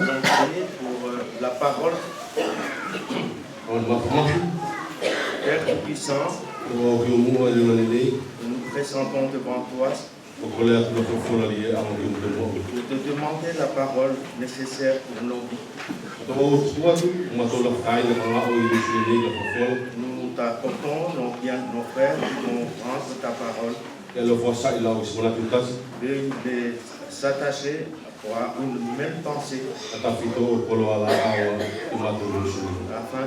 allons prier pour la parole. Père Tout-Puissant, nous nous présentons devant toi pour te demander la parole nécessaire pour nos vies. Nous t'apportons nos biens, nos frères, qui vont prendre ta parole et de s'attacher à une même pensée afin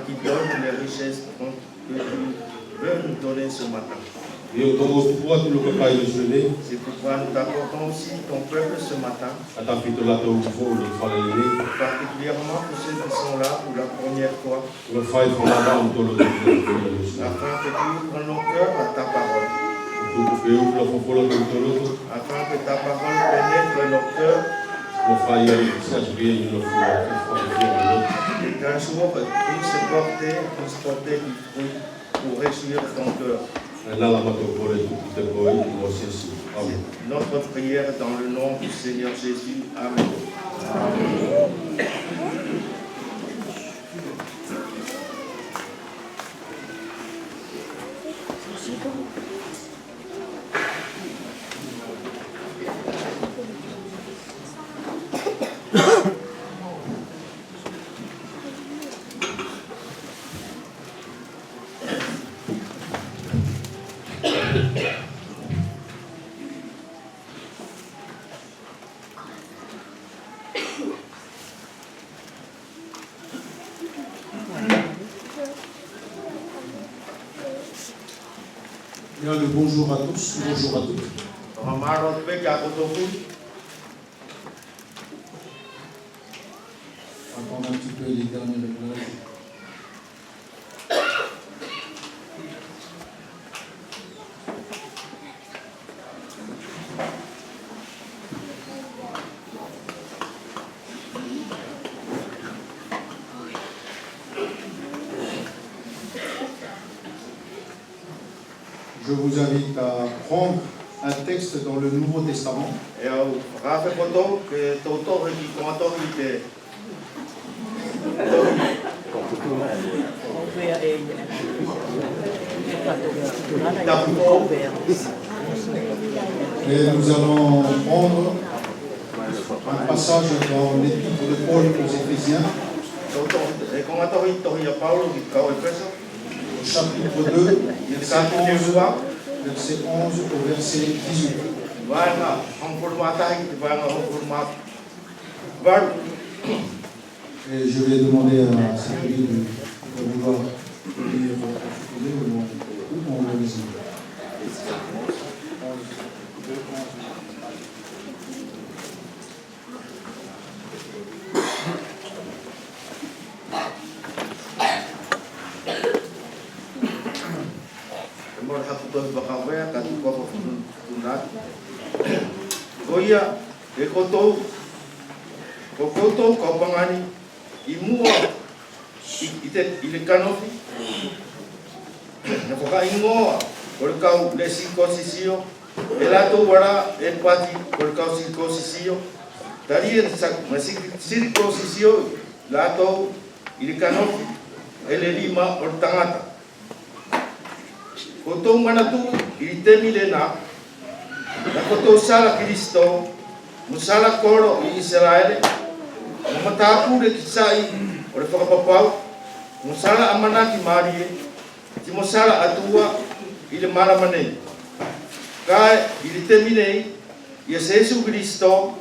qu'il donne les richesses que tu veux nous donner ce matin. C'est pourquoi nous t'apportons aussi ton peuple ce matin, particulièrement pour ceux qui sont là pour la première fois, afin que tu ouvres nos cœurs à ta parole, afin que ta parole pénètre nos cœurs, et qu'un jour puisse porter du fruit pour réjouir ton cœur. Notre prière dans le nom du Seigneur Jésus. Amen. Bien, le bonjour à tous, bonjour à toutes. Attendre un petit peu les derniers réglages. Je vous invite à prendre un texte dans le Nouveau Testament. Et nous allons prendre un passage dans l'épître de Paul aux Éphésiens, au chapitre 2, verset 11 au verset 18. Et je vais demander à Sylvie de vouloir lire où on le lit. Il canofi, na foka ingoa, por cau le circuncisio, el ato wara el pati por cau circuncisio, daria ma circuncisio, lato il canofi, el lima or tangata. Koto manatu il temilena, na koto sala Cristo, musala koro i Israele, matapu de kisai, or whakapapau, musala amana ki marie, ti musala atua ile maramane. Kai ile teminei, ia Jesu Cristo,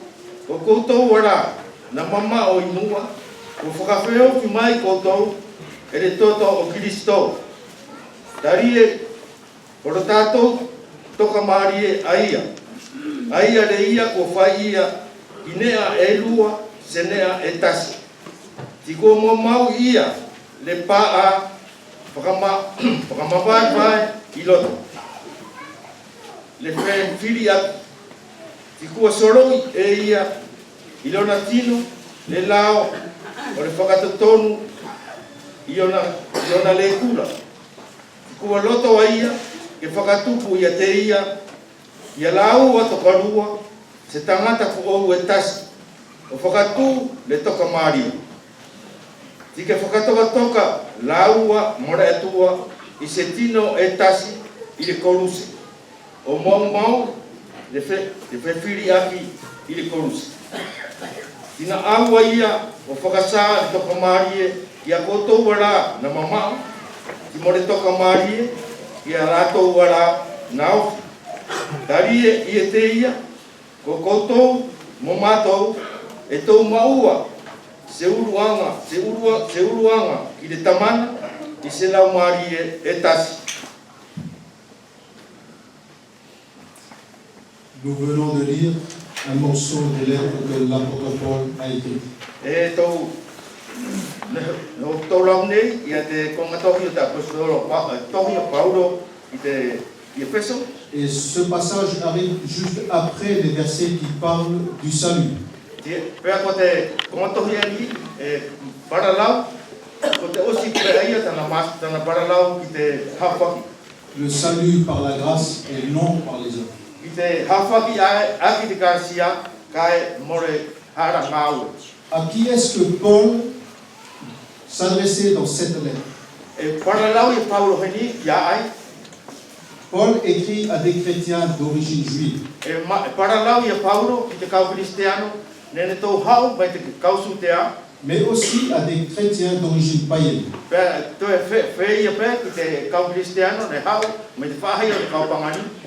o koutou wara, na mama o inua, o whakawheo ki mai koutou, ele toto o Cristo. Tarie, o tatou, toka marie aia. Aia le ia ko whai ia, inea e lua, senea e tasi. Tiko mo mau ia, le paa, whakamawai vai, i loto. Le whiri atu, tiko soroi e ia, i lona tino, le lao, o le whakatotonu, i ona le kura. Tiko loto a ia, ke whakatupu ia te ia, Ia lau ato karua, se tangata fu ou e tasi, o whakatu le toka Maria. Tika whakatoka toka laua mora atua i se tino e tasi i le koruse. O mau le whiri aki i le koruse. Tina aua ia o whakasā le toka Maria i a koutou wara na mamau, ti mo le toka Maria i a rātou wara na ofi. Tarie i e te ia, ko koutou mo mātou e tau maua se uruanga ki le tamana i se lau Maria e tasi. Nous venons de lire un morceau des lettres que l'apôtre Paul a écrit. E tau no tau lau nei i a te kongatohi o te apostolo tohi o Paulo i te Efeso. Et ce passage arrive juste après les versets qui parlent du salut. Pea ko te kongatohi ani e paralau, ko te osi pea ia tana paralau ki te hawhaki. Le salut par la grâce et non par les œuvres. Ki te hawhaki a ki te kāsia kai more hara ngāue. À qui est-ce que Paul s'adressait dans cette lettre? E paralau i Paulo heni ia ai. Paul écrit à des chrétiens d'origine juive. E paralau i Paulo ki te kau kristiano nene tau hau mai te kausu te a. Mais aussi à des chrétiens d'origine païenne.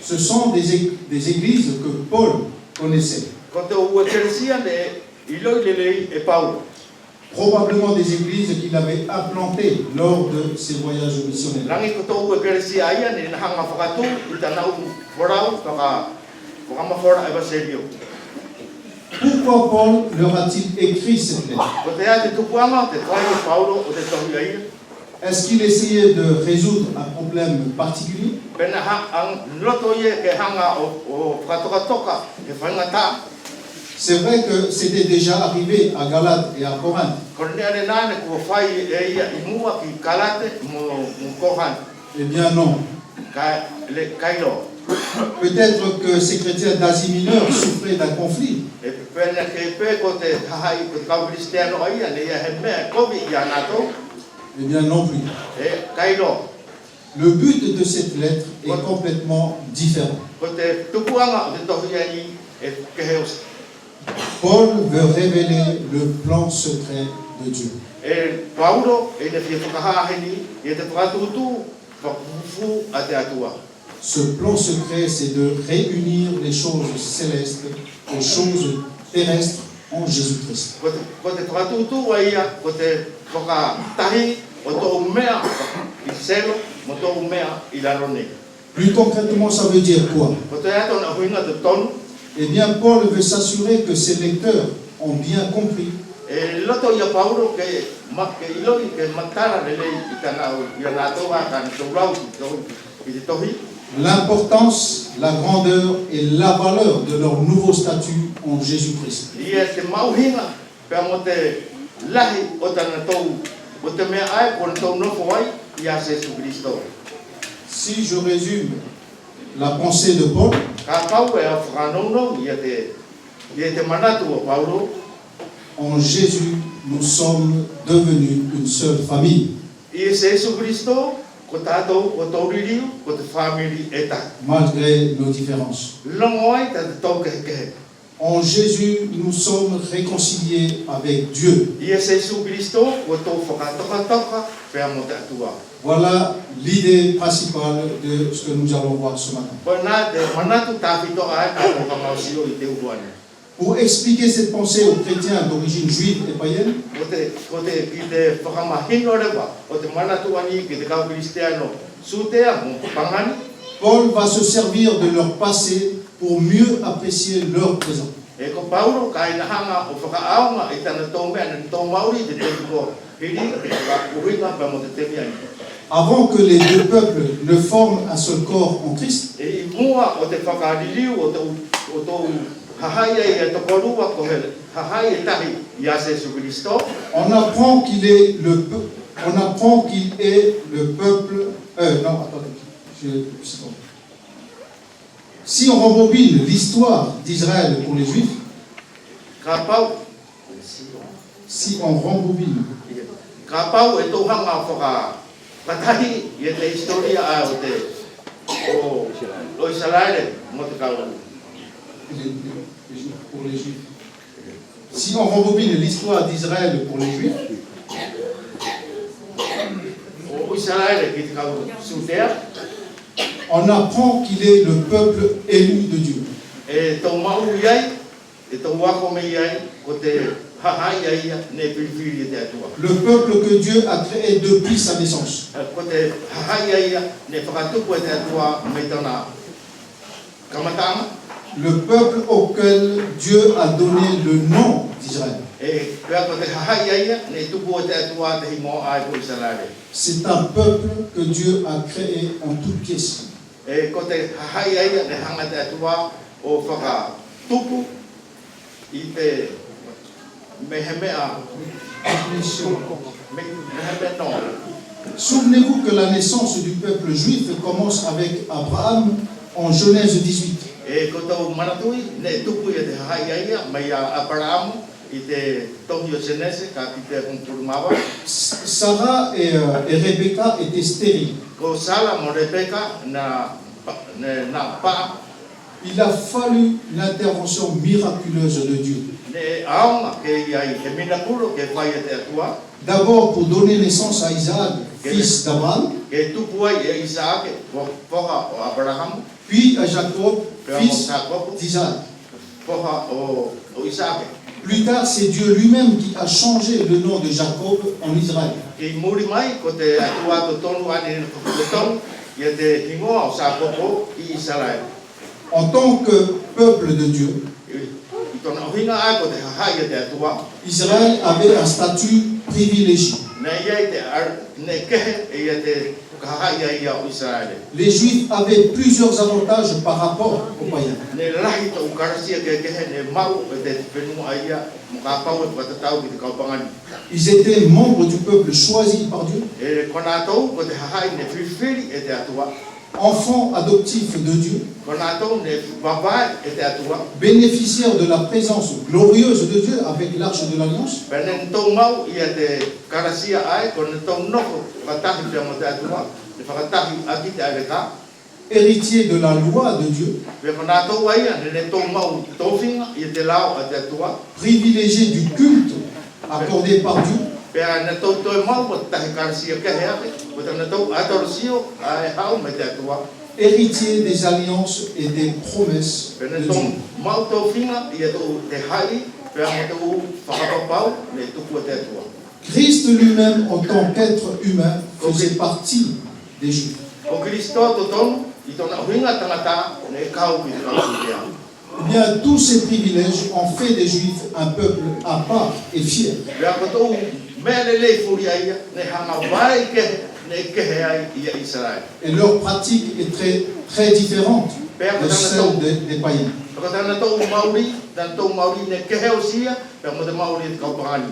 Ce sont des églises que Paul connaissait. Probablement des églises qu'il avait implantées lors de ses voyages missionnaires. Pourquoi Paul leur a-t-il écrit cette lettre? Est-ce qu'il essayait de résoudre un problème particulier? C'est vrai que c'était déjà arrivé à Galate et à Corinthe. Eh bien non. Peut-être que ces chrétiens d'Asie mineure souffraient d'un conflit. Eh bien non plus. Le but de cette lettre est complètement différent. Paul veut révéler le plan secret de Dieu. Ce plan secret, c'est de réunir les choses célestes aux choses terrestres en Jésus-Christ. Plus concrètement, ça veut dire quoi? Eh bien, Paul veut s'assurer que ses lecteurs ont bien compris l'importance, la grandeur et la valeur de leur nouveau statut en Jésus-Christ. Si je résume la pensée de Paul, en Jésus, nous sommes devenus une seule famille. Malgré nos différences. En Jésus, nous sommes réconciliés avec Dieu. Voilà l'idée principale de ce que nous allons voir ce matin. Pour expliquer cette pensée aux chrétiens d'origine juive et païenne, Paul va se servir de leur passé pour mieux apprécier leur présent. Avant que les deux peuples ne forment un seul corps en Christ, on apprend qu'il est le peuple. Non, attendez. Si on rembobine l'histoire d'Israël pour les Juifs, Ka pau. si on rembobine, Ka pau e tō hanga whaka katahi i te historia a o te o Israele mo te kaua. pour les Juifs, si on rembobine l'histoire d'Israël pour les Juifs, O Israele ki te kaua sutea on apprend qu'il est le peuple élu de Dieu. e tō mau iai e tō wako me iai ko te hahai ai ne pilipili te atua. Le peuple que Dieu a créé depuis sa naissance. Ko te hahai ai ne whakatupu e te atua me tōna kamatanga. Le peuple auquel Dieu a donné le nom d'Israël. E pea ko te hahai ai ne tupu e te atua te himo ai ko Israele. C'est un peuple que Dieu a créé en toutes pièces. E ko te hahai ai ne hanga te atua o whakatupu i te mehemea mehemea no. Souvenez-vous que la naissance du peuple juif commence avec Abraham en Genèse 18. E ko tau manatui ne tupu e te hahai ai mai a Abraham i te tohi o Genese ka ki te kumpurumawa. Sarah et Rebecca étaient stériles. Ko Sala mo Rebeka na pa Il a fallu l'intervention miraculeuse de Dieu. ne aonga ke iai he minapuro ke whai e te atua D'abord pour donner naissance à Isaac, fils d'Abraham, ke tupu ai e Isaake poha o Abraham puis à Jacob, pea mo fils Sakopo d'Isaac. poha o Isaake. Plus tard, c'est Dieu lui-même qui a changé le nom de Jacob en Israël. Ki muri mai ko te atua to tonu ani te tonu ia te hingoa o Sakopo i Israel. En tant que peuple de Dieu, I tona ohinga ai ko te hahai e te atua Israël avait un statut privilégié. ne iai ne kehe e ia te hahai ai o Israel. Les Juifs avaient plusieurs avantages par rapport aux païens. Ne lahi to ukarasia ke kehe ne mau e te whenua ai mo ka pau e patatau ki te kaupangani. Ils étaient membres du peuple choisi par Dieu, E kona tau ko te hahai ne whiwhiri e te atua. enfants adoptifs de Dieu, Kona tau ne wawai e te atua. bénéficiaires de la présence glorieuse de Dieu avec l'arche de l'Alliance, Penen tau mau ia te karasia ai kona tau noko whakatahi pia mo te atua. Ne whakatahi aki te areka. héritiers de la loi de Dieu, Pea kona tau ai ne tau mau tōwhinga i te lao a te atua. privilégiés du culte accordé par Dieu, Pea ne tau toi mau mo te tahi karasia kehe ake. Ko te ne tau atorosio ai hau me te atua. héritiers des alliances et des promesses de Pena Dieu. tau mau tōwhinga i tau te hai. Pea mo tau whakapapau ne tuku a te atua. Christ lui-même, en tant qu'être humain, faisait partie des Juifs. O Kristo to tonu i tona huinga tangata ne kau ki te kau ki Eh bien, tous ces privilèges ont fait des Juifs un peuple à part et fier. Pea ko tau mea le lei furi ai ne hanga vai ke ne kehe ai i Israel. Et leur pratique est très différente Pea ko de tana celle tau des païens. ko tana tau Maori dan tau Maori ne kehe o sia pea mo te Maori te kau pangani.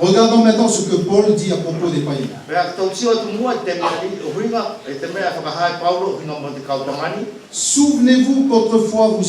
Regardons maintenant ce que Paul dit à propos des païens. Pea tau sio tu mua te mea ni o huinga e te mea whakahai Paulo hinga mo te kau pangani. Souvenez-vous qu'autrefois vous